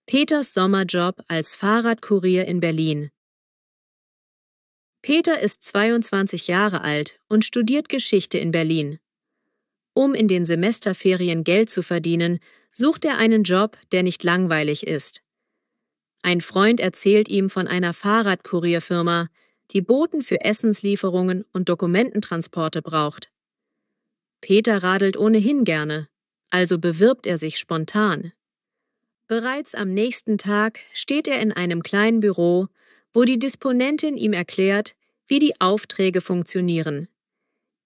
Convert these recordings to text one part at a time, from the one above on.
Peters Sommerjob als Fahrradkurier in Berlin. Peter ist 22 Jahre alt und studiert Geschichte in Berlin. Um in den Semesterferien Geld zu verdienen, sucht er einen Job, der nicht langweilig ist. Ein Freund erzählt ihm von einer Fahrradkurierfirma, die Boten für Essenslieferungen und Dokumententransporte braucht. Peter radelt ohnehin gerne, also bewirbt er sich spontan. Bereits am nächsten Tag steht er in einem kleinen Büro, wo die Disponentin ihm erklärt, wie die Aufträge funktionieren.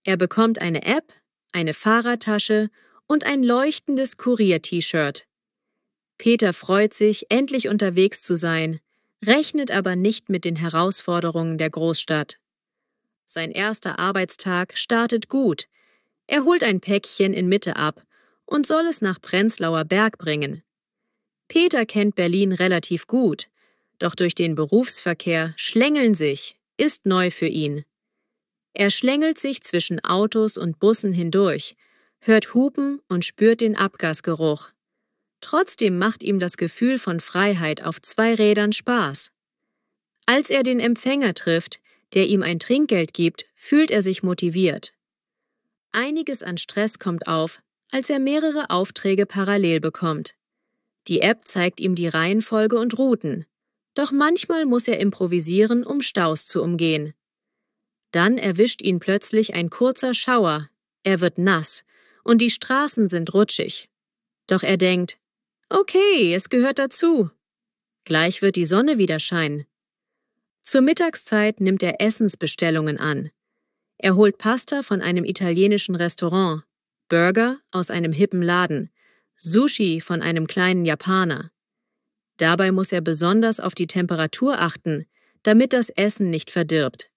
Er bekommt eine App, eine Fahrradtasche und ein leuchtendes Kurier-T-Shirt. Peter freut sich, endlich unterwegs zu sein, rechnet aber nicht mit den Herausforderungen der Großstadt. Sein erster Arbeitstag startet gut. Er holt ein Päckchen in Mitte ab und soll es nach Prenzlauer Berg bringen. Peter kennt Berlin relativ gut, doch durch den Berufsverkehr schlängeln sich, ist neu für ihn. Er schlängelt sich zwischen Autos und Bussen hindurch, hört Hupen und spürt den Abgasgeruch. Trotzdem macht ihm das Gefühl von Freiheit auf 2 Rädern Spaß. Als er den Empfänger trifft, der ihm ein Trinkgeld gibt, fühlt er sich motiviert. Einiges an Stress kommt auf, als er mehrere Aufträge parallel bekommt. Die App zeigt ihm die Reihenfolge und Routen, doch manchmal muss er improvisieren, um Staus zu umgehen. Dann erwischt ihn plötzlich ein kurzer Schauer, er wird nass und die Straßen sind rutschig. Doch er denkt, okay, es gehört dazu. Gleich wird die Sonne wieder scheinen. Zur Mittagszeit nimmt er Essensbestellungen an. Er holt Pasta von einem italienischen Restaurant, Burger aus einem hippen Laden, Sushi von einem kleinen Japaner. Dabei muss er besonders auf die Temperatur achten, damit das Essen nicht verdirbt.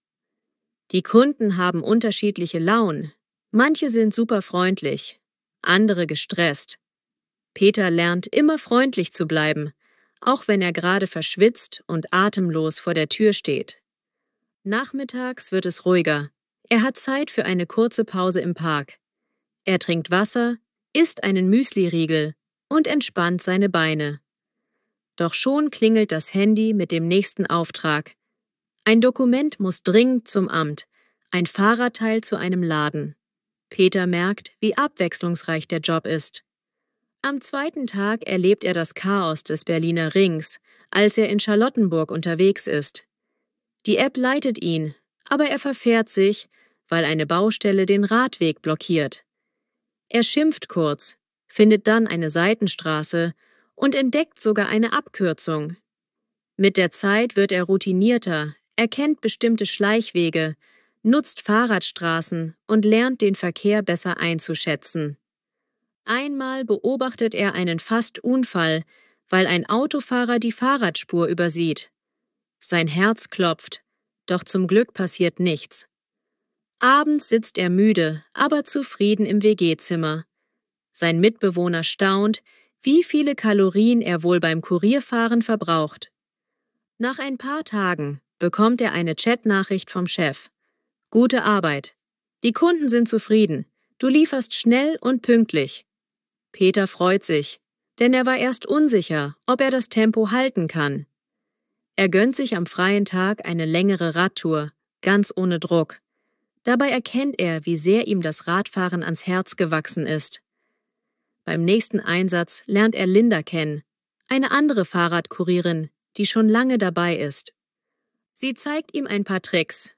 Die Kunden haben unterschiedliche Launen. Manche sind super freundlich, andere gestresst. Peter lernt, immer freundlich zu bleiben, auch wenn er gerade verschwitzt und atemlos vor der Tür steht. Nachmittags wird es ruhiger. Er hat Zeit für eine kurze Pause im Park. Er trinkt Wasser, isst einen Müsliriegel und entspannt seine Beine. Doch schon klingelt das Handy mit dem nächsten Auftrag. Ein Dokument muss dringend zum Amt, ein Fahrradteil zu einem Laden. Peter merkt, wie abwechslungsreich der Job ist. Am zweiten Tag erlebt er das Chaos des Berliner Rings, als er in Charlottenburg unterwegs ist. Die App leitet ihn, aber er verfährt sich, weil eine Baustelle den Radweg blockiert. Er schimpft kurz, findet dann eine Seitenstraße und entdeckt sogar eine Abkürzung. Mit der Zeit wird er routinierter, erkennt bestimmte Schleichwege, nutzt Fahrradstraßen und lernt den Verkehr besser einzuschätzen. Einmal beobachtet er einen Fast-Unfall, weil ein Autofahrer die Fahrradspur übersieht. Sein Herz klopft, doch zum Glück passiert nichts. Abends sitzt er müde, aber zufrieden im WG-Zimmer. Sein Mitbewohner staunt, wie viele Kalorien er wohl beim Kurierfahren verbraucht. Nach ein paar Tagen bekommt er eine Chatnachricht vom Chef. Gute Arbeit. Die Kunden sind zufrieden. Du lieferst schnell und pünktlich. Peter freut sich, denn er war erst unsicher, ob er das Tempo halten kann. Er gönnt sich am freien Tag eine längere Radtour, ganz ohne Druck. Dabei erkennt er, wie sehr ihm das Radfahren ans Herz gewachsen ist. Beim nächsten Einsatz lernt er Linda kennen, eine andere Fahrradkurierin, die schon lange dabei ist. Sie zeigt ihm ein paar Tricks,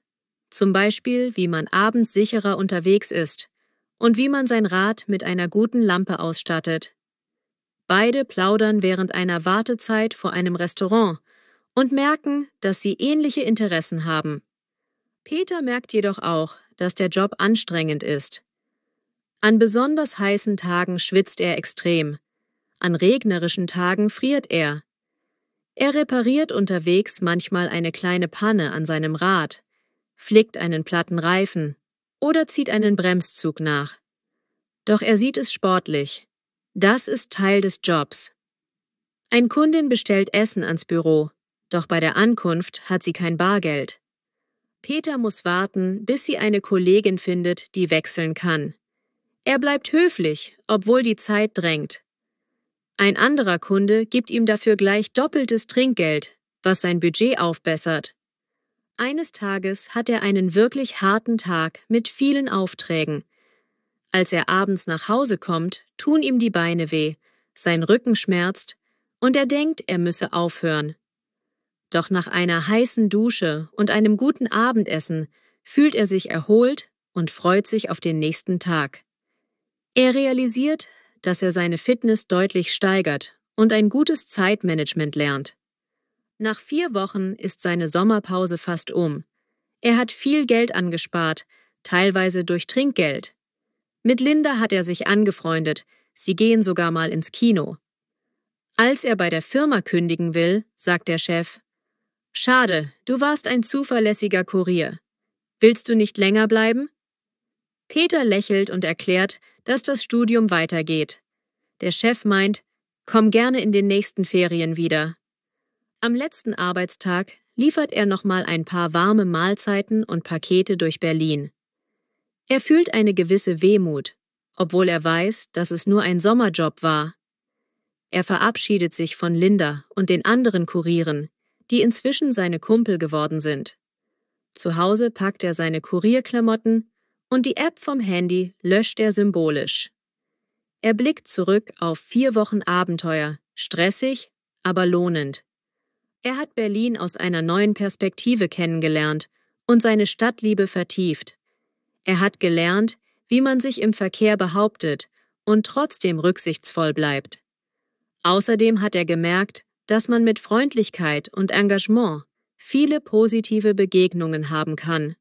zum Beispiel, wie man abends sicherer unterwegs ist und wie man sein Rad mit einer guten Lampe ausstattet. Beide plaudern während einer Wartezeit vor einem Restaurant und merken, dass sie ähnliche Interessen haben. Peter merkt jedoch auch, dass der Job anstrengend ist. An besonders heißen Tagen schwitzt er extrem. An regnerischen Tagen friert er. Er repariert unterwegs manchmal eine kleine Panne an seinem Rad, flickt einen platten Reifen oder zieht einen Bremszug nach. Doch er sieht es sportlich. Das ist Teil des Jobs. Eine Kundin bestellt Essen ans Büro, doch bei der Ankunft hat sie kein Bargeld. Peter muss warten, bis sie eine Kollegin findet, die wechseln kann. Er bleibt höflich, obwohl die Zeit drängt. Ein anderer Kunde gibt ihm dafür gleich doppeltes Trinkgeld, was sein Budget aufbessert. Eines Tages hat er einen wirklich harten Tag mit vielen Aufträgen. Als er abends nach Hause kommt, tun ihm die Beine weh, sein Rücken schmerzt und er denkt, er müsse aufhören. Doch nach einer heißen Dusche und einem guten Abendessen fühlt er sich erholt und freut sich auf den nächsten Tag. Er realisiert, dass er seine Fitness deutlich steigert und ein gutes Zeitmanagement lernt. Nach 4 Wochen ist seine Sommerpause fast um. Er hat viel Geld angespart, teilweise durch Trinkgeld. Mit Linda hat er sich angefreundet, sie gehen sogar mal ins Kino. Als er bei der Firma kündigen will, sagt der Chef: »Schade, du warst ein zuverlässiger Kurier. Willst du nicht länger bleiben?« Peter lächelt und erklärt, dass das Studium weitergeht. Der Chef meint: »Komm gerne in den nächsten Ferien wieder.« Am letzten Arbeitstag liefert er nochmal ein paar warme Mahlzeiten und Pakete durch Berlin. Er fühlt eine gewisse Wehmut, obwohl er weiß, dass es nur ein Sommerjob war. Er verabschiedet sich von Linda und den anderen Kurieren, die inzwischen seine Kumpel geworden sind. Zu Hause packt er seine Kurierklamotten und die App vom Handy löscht er symbolisch. Er blickt zurück auf 4 Wochen Abenteuer, stressig, aber lohnend. Er hat Berlin aus einer neuen Perspektive kennengelernt und seine Stadtliebe vertieft. Er hat gelernt, wie man sich im Verkehr behauptet und trotzdem rücksichtsvoll bleibt. Außerdem hat er gemerkt, dass man mit Freundlichkeit und Engagement viele positive Begegnungen haben kann.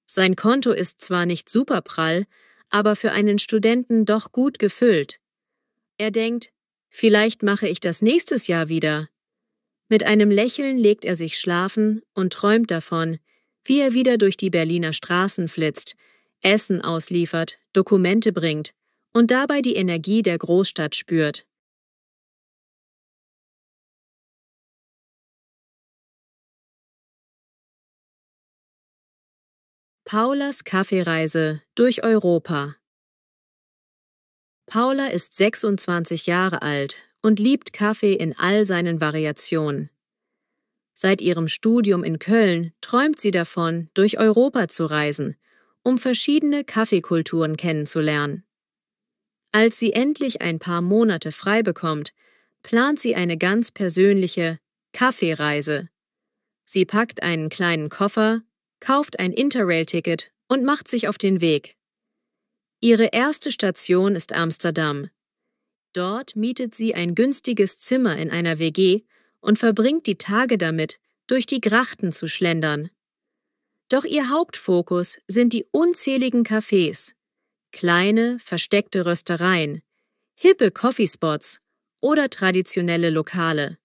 Sein Konto ist zwar nicht superprall, aber für einen Studenten doch gut gefüllt. Er denkt, vielleicht mache ich das nächstes Jahr wieder. Mit einem Lächeln legt er sich schlafen und träumt davon, wie er wieder durch die Berliner Straßen flitzt, Essen ausliefert, Dokumente bringt und dabei die Energie der Großstadt spürt. Paulas Kaffeereise durch Europa. Paula ist 26 Jahre alt und liebt Kaffee in all seinen Variationen. Seit ihrem Studium in Köln träumt sie davon, durch Europa zu reisen, um verschiedene Kaffeekulturen kennenzulernen. Als sie endlich ein paar Monate frei bekommt, plant sie eine ganz persönliche Kaffeereise. Sie packt einen kleinen Koffer, kauft ein Interrail-Ticket und macht sich auf den Weg. Ihre erste Station ist Amsterdam. Dort mietet sie ein günstiges Zimmer in einer WG und verbringt die Tage damit, durch die Grachten zu schlendern. Doch ihr Hauptfokus sind die unzähligen Cafés, kleine, versteckte Röstereien, hippe Coffeespots oder traditionelle Lokale.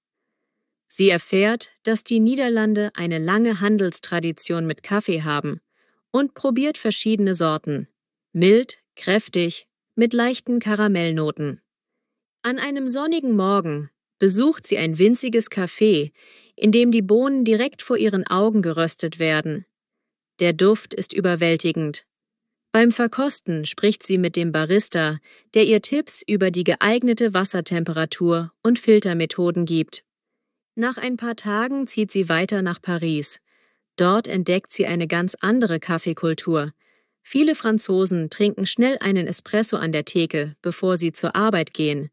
Sie erfährt, dass die Niederlande eine lange Handelstradition mit Kaffee haben und probiert verschiedene Sorten, mild, kräftig, mit leichten Karamellnoten. An einem sonnigen Morgen besucht sie ein winziges Café, in dem die Bohnen direkt vor ihren Augen geröstet werden. Der Duft ist überwältigend. Beim Verkosten spricht sie mit dem Barista, der ihr Tipps über die geeignete Wassertemperatur und Filtermethoden gibt. Nach ein paar Tagen zieht sie weiter nach Paris. Dort entdeckt sie eine ganz andere Kaffeekultur. Viele Franzosen trinken schnell einen Espresso an der Theke, bevor sie zur Arbeit gehen.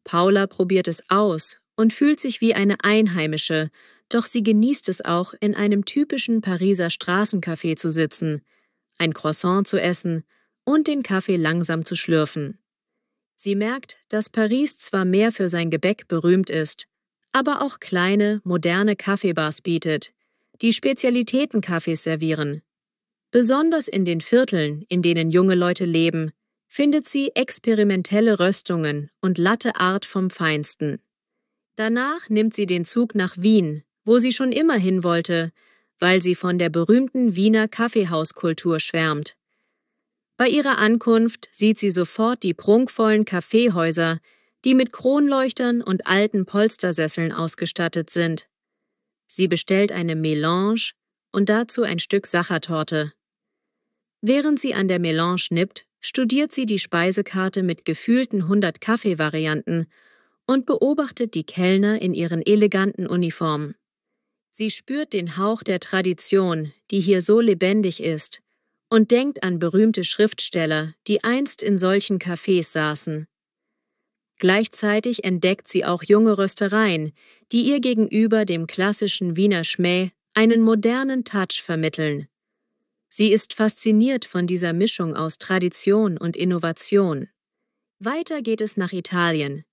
Paula probiert es aus und fühlt sich wie eine Einheimische, doch sie genießt es auch, in einem typischen Pariser Straßencafé zu sitzen, ein Croissant zu essen und den Kaffee langsam zu schlürfen. Sie merkt, dass Paris zwar mehr für sein Gebäck berühmt ist, aber auch kleine, moderne Kaffeebars bietet, die Spezialitätenkaffees servieren. Besonders in den Vierteln, in denen junge Leute leben, findet sie experimentelle Röstungen und Latte Art vom Feinsten. Danach nimmt sie den Zug nach Wien, wo sie schon immer hin wollte, weil sie von der berühmten Wiener Kaffeehauskultur schwärmt. Bei ihrer Ankunft sieht sie sofort die prunkvollen Kaffeehäuser, die mit Kronleuchtern und alten Polstersesseln ausgestattet sind. Sie bestellt eine Melange und dazu ein Stück Sachertorte. Während sie an der Melange nippt, studiert sie die Speisekarte mit gefühlten 100 Kaffeevarianten und beobachtet die Kellner in ihren eleganten Uniformen. Sie spürt den Hauch der Tradition, die hier so lebendig ist, und denkt an berühmte Schriftsteller, die einst in solchen Cafés saßen. Gleichzeitig entdeckt sie auch junge Röstereien, die ihr gegenüber dem klassischen Wiener Schmäh einen modernen Touch vermitteln. Sie ist fasziniert von dieser Mischung aus Tradition und Innovation. Weiter geht es nach Italien.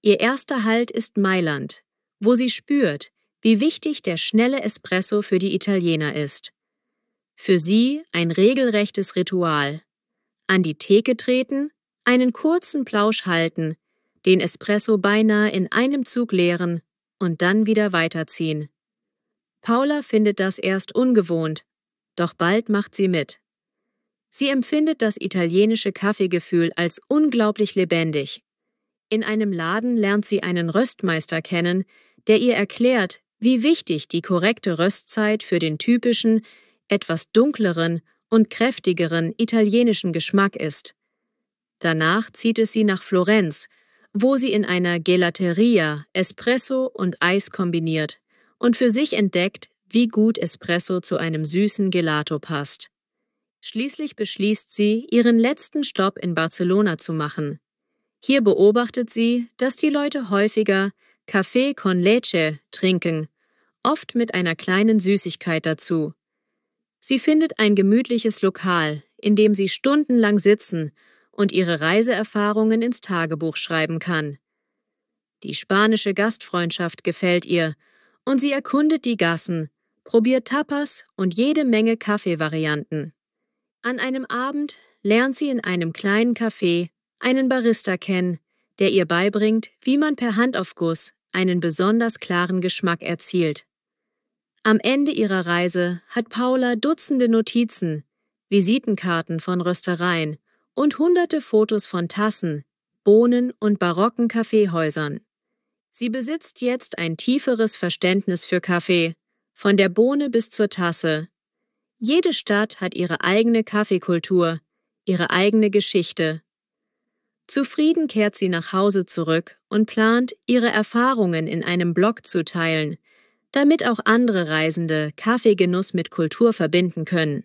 Ihr erster Halt ist Mailand, wo sie spürt, wie wichtig der schnelle Espresso für die Italiener ist. Für sie ein regelrechtes Ritual. An die Theke treten, einen kurzen Plausch halten, den Espresso beinahe in einem Zug leeren und dann wieder weiterziehen. Paula findet das erst ungewohnt, doch bald macht sie mit. Sie empfindet das italienische Kaffeegefühl als unglaublich lebendig. In einem Laden lernt sie einen Röstmeister kennen, der ihr erklärt, wie wichtig die korrekte Röstzeit für den typischen, etwas dunkleren und kräftigeren italienischen Geschmack ist. Danach zieht es sie nach Florenz, wo sie in einer Gelateria Espresso und Eis kombiniert und für sich entdeckt, wie gut Espresso zu einem süßen Gelato passt. Schließlich beschließt sie, ihren letzten Stopp in Barcelona zu machen. Hier beobachtet sie, dass die Leute häufiger Café con leche trinken, oft mit einer kleinen Süßigkeit dazu. Sie findet ein gemütliches Lokal, in dem sie stundenlang sitzen und ihre Reiseerfahrungen ins Tagebuch schreiben kann. Die spanische Gastfreundschaft gefällt ihr und sie erkundet die Gassen, probiert Tapas und jede Menge Kaffeevarianten. An einem Abend lernt sie in einem kleinen Café einen Barista kennen, der ihr beibringt, wie man per Handaufguss einen besonders klaren Geschmack erzielt. Am Ende ihrer Reise hat Paula Dutzende Notizen, Visitenkarten von Röstereien und hunderte Fotos von Tassen, Bohnen und barocken Kaffeehäusern. Sie besitzt jetzt ein tieferes Verständnis für Kaffee, von der Bohne bis zur Tasse. Jede Stadt hat ihre eigene Kaffeekultur, ihre eigene Geschichte. Zufrieden kehrt sie nach Hause zurück und plant, ihre Erfahrungen in einem Blog zu teilen, damit auch andere Reisende Kaffeegenuss mit Kultur verbinden können.